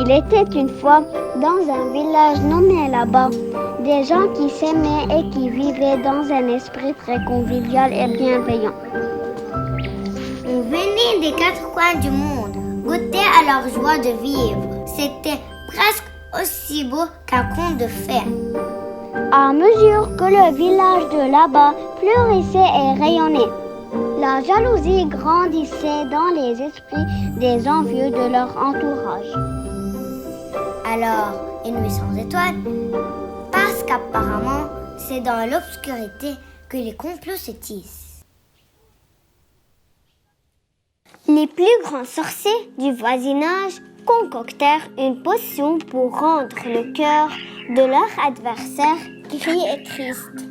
Il était une fois, dans un village nommé là-bas, des gens qui s'aimaient et qui vivaient dans un esprit très convivial et bienveillant. On venait des 4 coins du monde, goûter à leur joie de vivre. C'était presque aussi beau qu'un conte de fées. À mesure que le village de là-bas fleurissait et rayonnait, la jalousie grandissait dans les esprits des envieux de leur entourage. Alors, une nuit sans étoiles, parce qu'apparemment, c'est dans l'obscurité que les complots se tissent. Les plus grands sorciers du voisinage concoctèrent une potion pour rendre le cœur de leur adversaire gris et triste.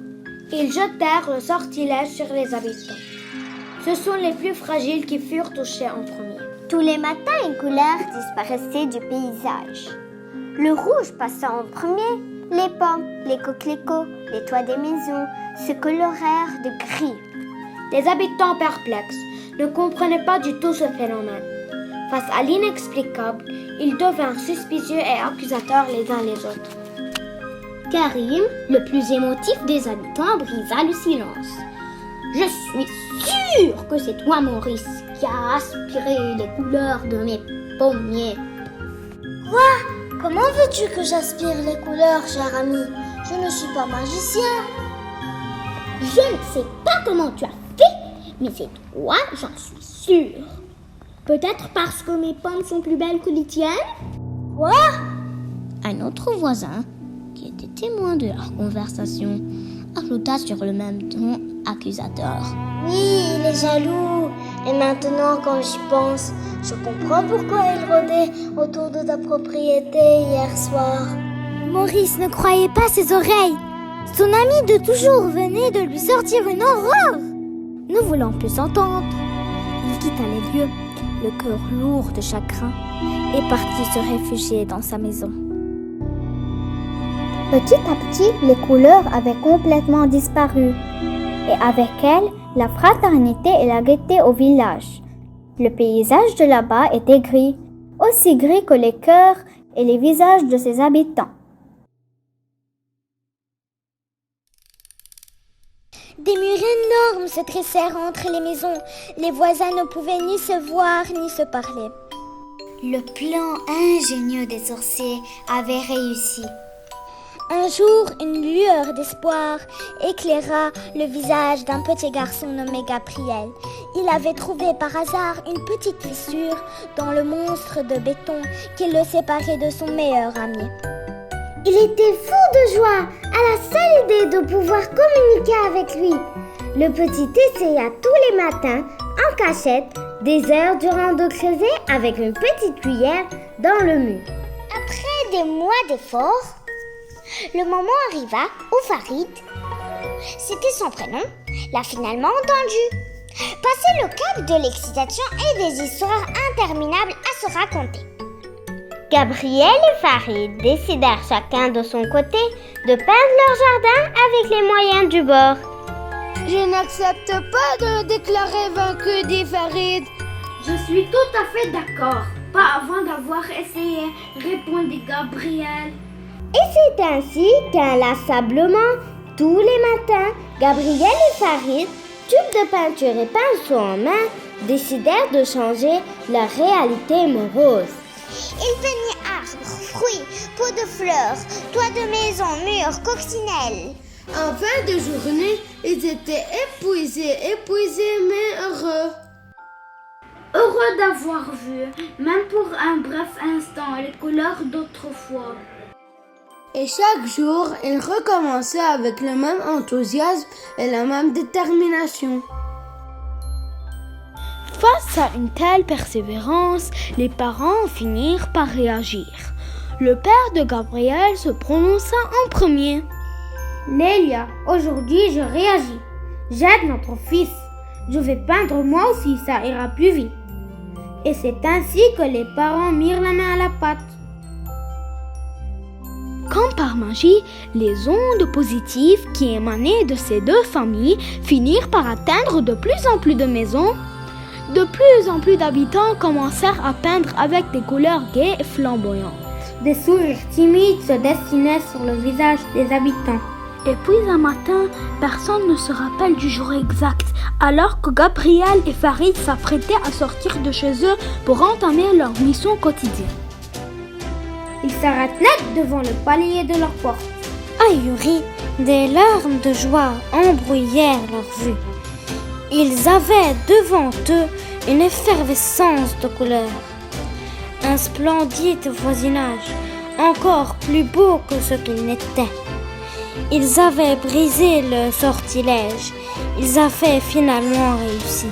Ils jetèrent le sortilège sur les habitants. Ce sont les plus fragiles qui furent touchés en premier. Tous les matins, une couleur disparaissait du paysage. Le rouge passa en premier, les pommes, les coquelicots, les toits des maisons se colorèrent de gris. Les habitants perplexes ne comprenaient pas du tout ce phénomène. Face à l'inexplicable, ils devinrent suspicieux et accusateurs les uns les autres. Karim, le plus émotif des habitants, brisa le silence. « Je suis sûre que c'est toi, Maurice, qui as aspiré les couleurs de mes pommiers. » « Quoi ? Comment veux-tu que j'aspire les couleurs, cher ami ? Je ne suis pas magicien. » « Je ne sais pas comment tu as fait, mais c'est toi, j'en suis sûre. Peut-être parce que mes pommes sont plus belles que les tiennes ? » Quoi ? Un autre voisin, qui était témoin de leur conversation, ajouta sur le même ton accusateur. « Oui, il est jaloux. Et maintenant, quand j'y pense, je comprends pourquoi il rôdait autour de ta propriété hier soir. » Maurice ne croyait pas ses oreilles. Son ami de toujours venait de lui sortir une horreur. Ne voulant plus entendre, il quitta les lieux, le cœur lourd de chagrin, et partit se réfugier dans sa maison. Petit à petit, les couleurs avaient complètement disparu, et avec elles, la fraternité et la gaieté au village. Le paysage de là-bas était gris, aussi gris que les cœurs et les visages de ses habitants. Des murs énormes se dressèrent entre les maisons. Les voisins ne pouvaient ni se voir ni se parler. Le plan ingénieux des sorciers avait réussi. Un jour, une lueur d'espoir éclaira le visage d'un petit garçon nommé Gabriel. Il avait trouvé par hasard une petite fissure dans le monstre de béton qui le séparait de son meilleur ami. Il était fou de joie à la seule idée de pouvoir communiquer avec lui. Le petit essaya tous les matins, en cachette, des heures durant de creuser avec une petite cuillère dans le mur. Après des mois d'efforts, le moment arriva où Farid, c'était son prénom, l'a finalement entendu. Passé le cap de l'excitation et des histoires interminables à se raconter. Gabriel et Farid décidèrent chacun de son côté de peindre leur jardin avec les moyens du bord. « Je n'accepte pas de déclarer vaincu, dit Farid. »« Je suis tout à fait d'accord. Pas avant d'avoir essayé, répondit Gabriel. » Et c'est ainsi qu'inlassablement, tous les matins, Gabriel et Farid, tubes de peinture et pinceau en main, décidèrent de changer la réalité morose. Ils peignaient arbres, fruits, pots de fleurs, toits de maisons, murs, coccinelles. En fin de journée, ils étaient épuisés, mais heureux. Heureux d'avoir vu, même pour un bref instant, les couleurs d'autrefois. Et chaque jour, ils recommençaient avec le même enthousiasme et la même détermination. Face à une telle persévérance, les parents finirent par réagir. Le père de Gabriel se prononça en premier. « Lélia, aujourd'hui je réagis. J'aide notre fils. Je vais peindre moi aussi, ça ira plus vite. » Et c'est ainsi que les parents mirent la main à la pâte. Comme par magie, les ondes positives qui émanaient de ces deux familles finirent par atteindre de plus en plus de maisons. De plus en plus d'habitants commencèrent à peindre avec des couleurs gaies et flamboyantes. Des sourires timides se dessinaient sur le visage des habitants. Et puis un matin, personne ne se rappelle du jour exact, alors que Gabriel et Farid s'apprêtaient à sortir de chez eux pour entamer leur mission quotidienne. Ils s'arrêtent net devant le palier de leur porte. Ahuri, des larmes de joie embrouillèrent leur vue. Ils avaient devant eux une effervescence de couleurs, un splendide voisinage, encore plus beau que ce qu'il n'était. Ils avaient brisé le sortilège, ils avaient finalement réussi.